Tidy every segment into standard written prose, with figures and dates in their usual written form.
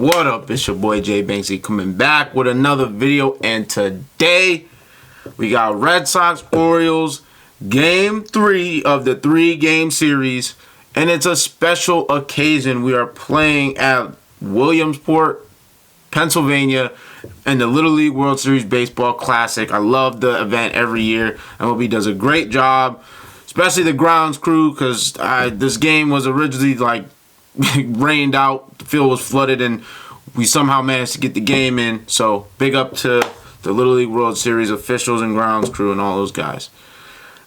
What up? It's your boy Jay Banksy coming back with another video, and today we got Red Sox Orioles game 3 of the 3-game series, and it's a special occasion. We are playing at Williamsport, Pennsylvania, in the Little League World Series Baseball Classic. I love the event every year. MLB does a great job, especially the grounds crew, because this game was originally like rained out, the field was flooded, and we somehow managed to get the game in. So big up to the Little League World Series officials and grounds crew and all those guys.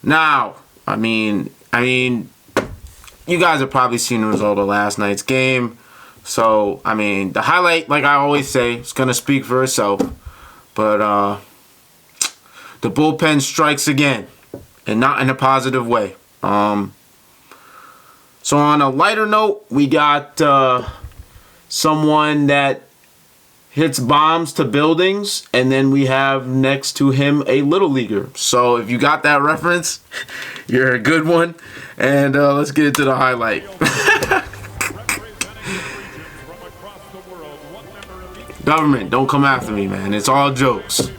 Now, I mean, you guys have probably seen the result of last night's game. So, I mean, the highlight, like I always say, is going to speak for itself. But the bullpen strikes again, and not in a positive way. So on a lighter note, we got someone that hits bombs to buildings, and then we have next to him a little leaguer. So if you got that reference, you're a good one. And let's get into the highlight. Government, don't come after me, man. It's all jokes.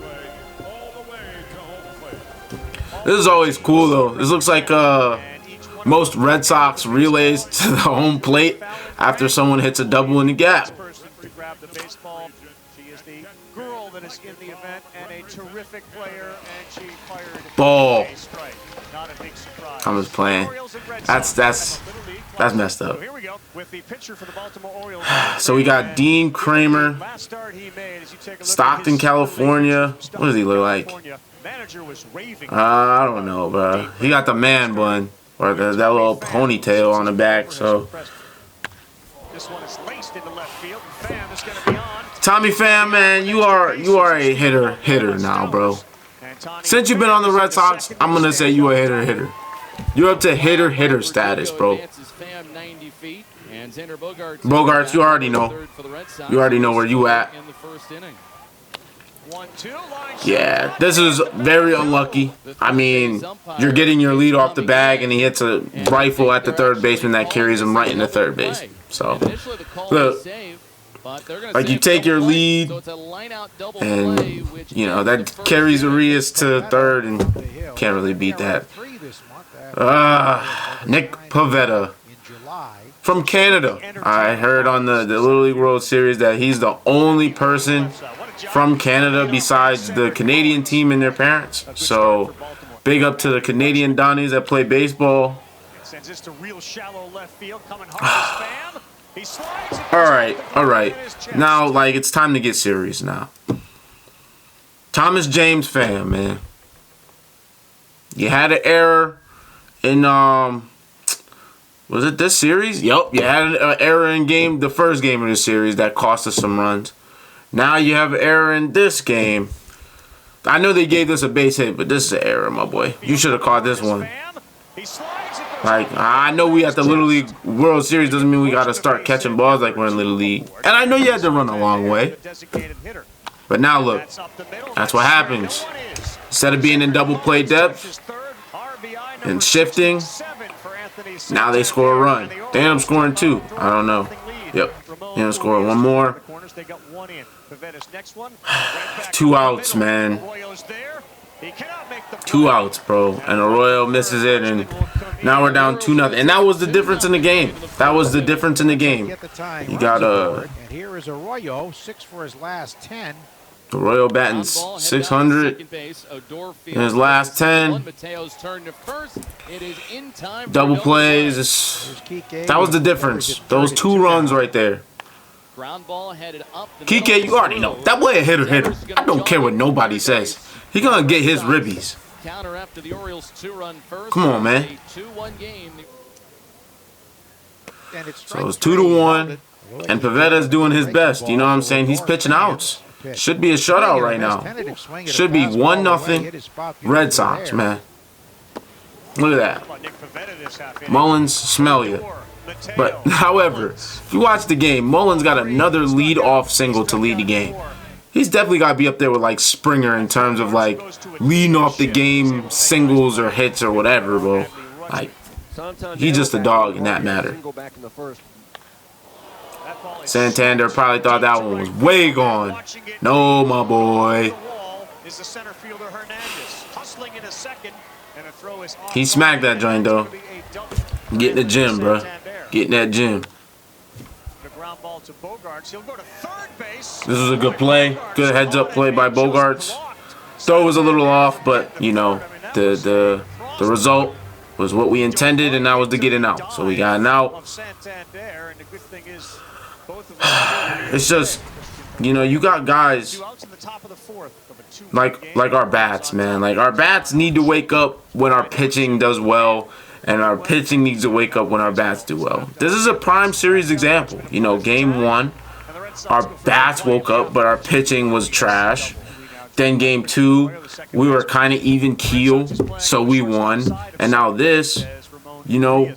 This is always cool, though. This looks like most Red Sox relays to the home plate after someone hits a double in the gap. Ball. I'm just playing. That's messed up. So we got Dean Kramer, Stockton, California. What does he look like? I don't know, bro. He got the man bun, or that little ponytail on the back. So Tommy Pham, man, you are a hitter now, bro. Since you've been on the Red Sox, I'm gonna say you a hitter. You're up to hitter status, bro. Bogarts, you already know. You already know where you at. Yeah, this is very unlucky. I mean, you're getting your lead off the bag, and he hits a rifle at the third baseman that carries him right into third base. So, look, like you take your lead, and you know that carries Arias to third, and can't really beat that. Nick Pivetta from Canada. I heard on the Little League World Series that he's the only person from Canada besides the Canadian team and their parents. So big up to the Canadian Donnies that play baseball. All right. Now, like, it's time to get serious now. Thomas James Pham, man. You had an error in was it this series? Yup, you had an error in the first game of the series that cost us some runs. Now you have an error in this game. I know they gave this a base hit, but this is an error, my boy. You should have caught this one. Like, I know we at the Little League World Series doesn't mean we got to start catching balls like we're in Little League. And I know you had to run a long way. But now look, that's what happens. Instead of being in double play depth and shifting, now they score a run. They end up scoring 2. I don't know. Yep. They end up scoring 1 more. 2 outs, man. 2 outs, bro. And Arroyo misses it, and now we're down 2-0. And that was the difference in the game. You got here is Arroyo, 6 for his last 10. Arroyo batting 600 in his last 10. Double plays. That was the difference. Those 2 runs right there. Kike, you already know. That boy a hitter. I don't care what nobody says. He gonna get his ribbies. Come on, man. So it's 2-1. And Pivetta's doing his best. You know what I'm saying? He's pitching outs. Should be a shutout right now. Should be 1-0 Red Sox, man. Look at that. Mullins, smell you. But, however, if you watch the game, Mullins got another lead-off single to lead the game. He's definitely got to be up there with, like, Springer in terms of, like, leading off the game singles or hits or whatever, bro. Like, he's just a dog in that matter. Santander probably thought that one was way gone. No, my boy. He smacked that joint, though. Get in the gym, bro. Get in that gym. This was a good play. Good heads-up play by Bogarts. Throw was a little off, but, you know, the result was what we intended, and that was to get an out. So we got an out. It's just, you know, you got guys like our bats, man. Like, our bats need to wake up when our pitching does well, and our pitching needs to wake up when our bats do well. This is a prime series example. You know, game 1, our bats woke up, but our pitching was trash. Then game 2, we were kind of even keel, so we won. And now this, you know,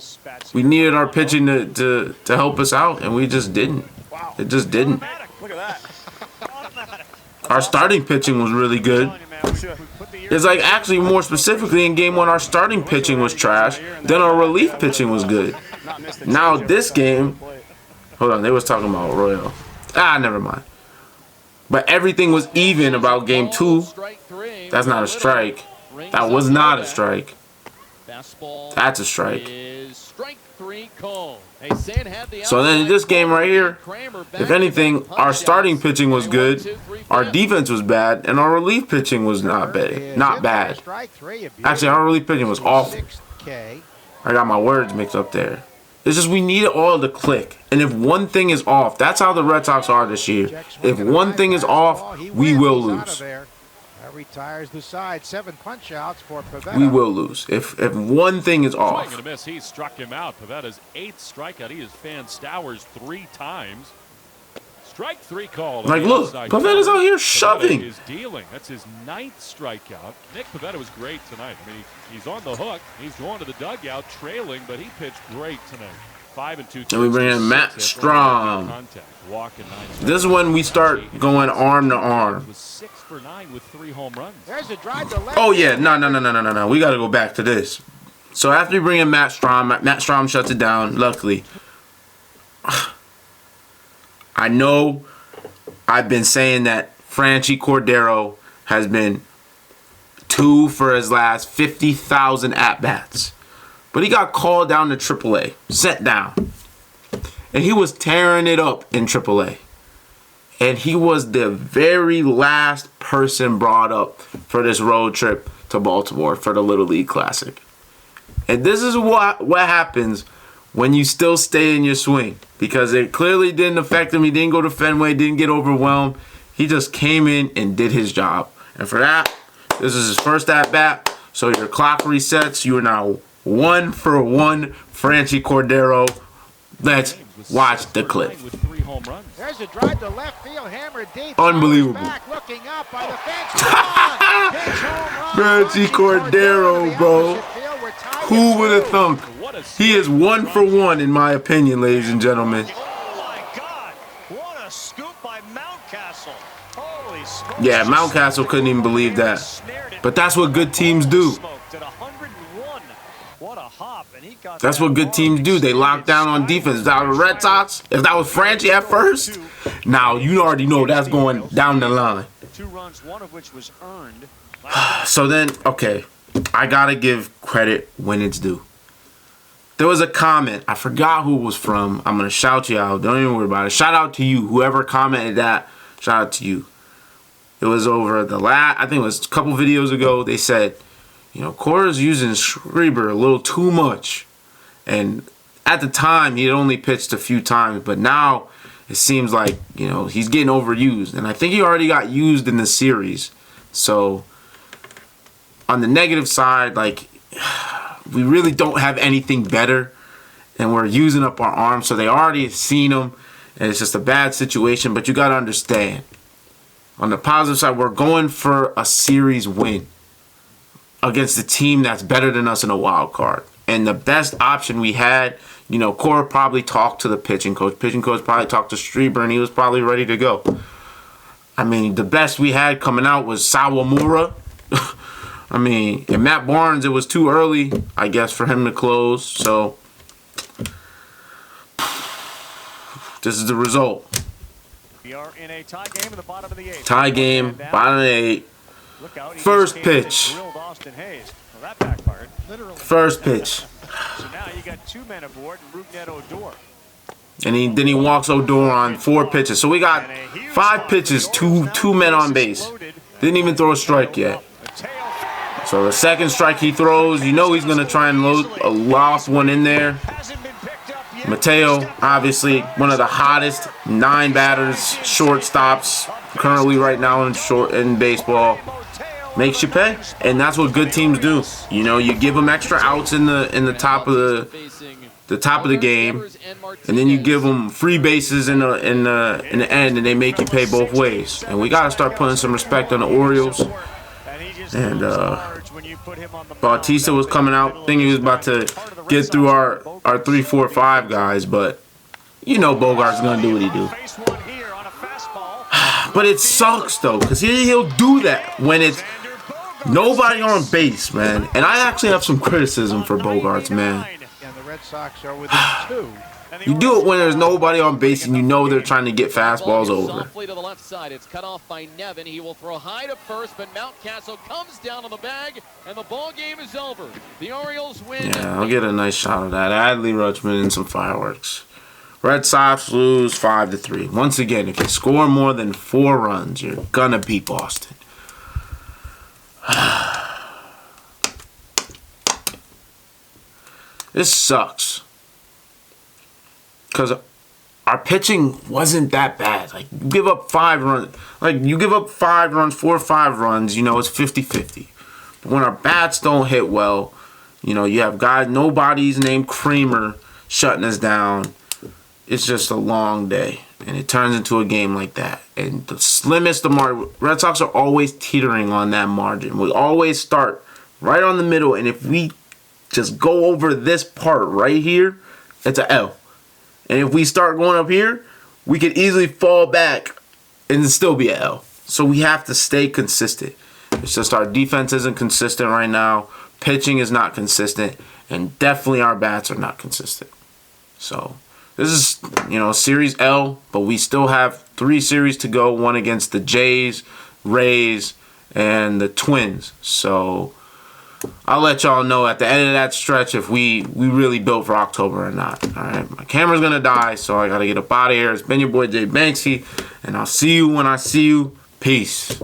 we needed our pitching to help us out, and we just didn't. It just didn't. Our starting pitching was really good. It's like, actually, more specifically, in game 1, our starting pitching was trash. Then our relief pitching was good. Now this game, hold on, they was talking about Royal. Never mind. But everything was even about game 2. That's not a strike. That was not a strike. That's a strike. So then in this game right here, if anything, our starting pitching was good, our defense was bad, and our relief pitching was not bad. Not bad. Actually, our relief pitching was awful. I got my words mixed up there. It's just we need it all to click. And if one thing is off, that's how the Red Sox are this year. If one thing is off, we will lose. Retires the side. 7 punch outs for Pivetta. We will lose if one thing is off. Swing and a miss. He struck him out. Pivetta's 8th strikeout. He has fanned Stowers 3 times. Strike 3 call. Like, look, Pivetta's out here shoving. Is dealing. That's his 9th strikeout. Nick Pivetta was great tonight. I mean, he's on the hook. He's going to the dugout, trailing, but he pitched great tonight. 5 2. And we bring in Matt Strom. This is when we start going arm to arm. Oh yeah, no. We got to go back to this. So after we bring in Matt Strom shuts it down. Luckily, I know I've been saying that Franchy Cordero has been 2 for his last 50,000 at bats. But he got called down to AAA, sent down. And he was tearing it up in AAA. And he was the very last person brought up for this road trip to Baltimore for the Little League Classic. And this is what happens when you still stay in your swing. Because it clearly didn't affect him. He didn't go to Fenway, didn't get overwhelmed. He just came in and did his job. And for that, this is his first at-bat. So your clock resets. You are now 1 for 1, Franchy Cordero. Let's watch the clip. There's a drive to left field, hammered deep. Unbelievable. Back, looking up by the fence. Franchy Cordero, bro. Who would have thunk? He is 1 for 1 in my opinion, ladies and gentlemen. Oh my God! What a scoop by Mountcastle. Holy smokes. Yeah, Mountcastle couldn't even believe that. But that's what good teams do. That's what good teams do. They lock down on defense. If that was Red Sox, if that was Franchy at first, now you already know that's going down the line. 2 runs, 1 of which was earned. So then, okay, I gotta give credit when it's due. There was a comment. I forgot who it was from. I'm gonna shout you out. Don't even worry about it. Shout out to you. Whoever commented that, shout out to you. It was over I think it was a couple videos ago. They said, you know, Cora's using Schreiber a little too much. And at the time, he had only pitched a few times. But now, it seems like, you know, he's getting overused. And I think he already got used in the series. So, on the negative side, like, we really don't have anything better. And we're using up our arms. So, they already have seen him. And it's just a bad situation. But you got to understand. On the positive side, we're going for a series win against a team that's better than us in a wild card. And the best option we had, you know, Cora probably talked to the pitching coach. Pitching coach probably talked to Schreiber, and he was probably ready to go. I mean, the best we had coming out was Sawamura. I mean, and Matt Barnes, it was too early, I guess, for him to close. So, This is the result. We are in a tie game in the bottom of the 8th. Tie game, bottom of the 8th. Look out, he First just came in and pitch. drilled Austin Hayes. Well, that backfired. Literally. First pitch. So now you got 2 men aboard and Rougned Odor. And then he walks Odor on 4 pitches. So we got 5 pitches, two men on base. Didn't even throw a strike yet. So the second strike he throws, you know he's going to try and load a lost one in there. Hasn't been picked up yet. Mateo, obviously one of the hottest 9 batters, shortstops currently right now in baseball. Makes you pay, and that's what good teams do. You know, you give them extra outs in the top of the game, and then you give them free bases in the end, and they make you pay both ways. And we gotta start putting some respect on the Orioles. And Bautista was coming out, thinking he was about to get through our 3, 4, 5 guys, but you know Bogart's gonna do what he do. But it sucks though, because he'll do that when it's nobody on base, man. And I actually have some criticism for Bogarts, man. And the Red Sox are within 2. You do it when there's nobody on base and you know they're trying to get fastballs over. Softly to the left side. It's cut off by Nevin. He will throw high to first, but Mountcastle comes down on the bag, and the ball game is over. The Orioles win. Yeah, I'll get a nice shot of that. Adley Rutschman and some fireworks. Red Sox lose 5-3. Once again, if you score more than 4 runs, you're gonna beat Boston. This sucks. Because our pitching wasn't that bad. Like, you give up 5 runs. Like, you give up 5 runs, 4 or 5 runs, you know, it's 50-50. But when our bats don't hit well, you know, you have guys, nobody's named Kramer shutting us down. It's just a long day. And it turns into a game like that. And the slimmest of margin, Red Sox are always teetering on that margin. We always start right on the middle. And if we just go over this part right here, it's a L. And if we start going up here, we could easily fall back and still be a L. So we have to stay consistent. It's just our defense isn't consistent right now. Pitching is not consistent. And definitely our bats are not consistent. So this is, you know, Series L, but we still have 3 series to go. One against the Jays, Rays, and the Twins. So I'll let y'all know at the end of that stretch if we really built for October or not. All right, my camera's going to die, so I got to get up out of here. It's been your boy, Jay Banksy, and I'll see you when I see you. Peace.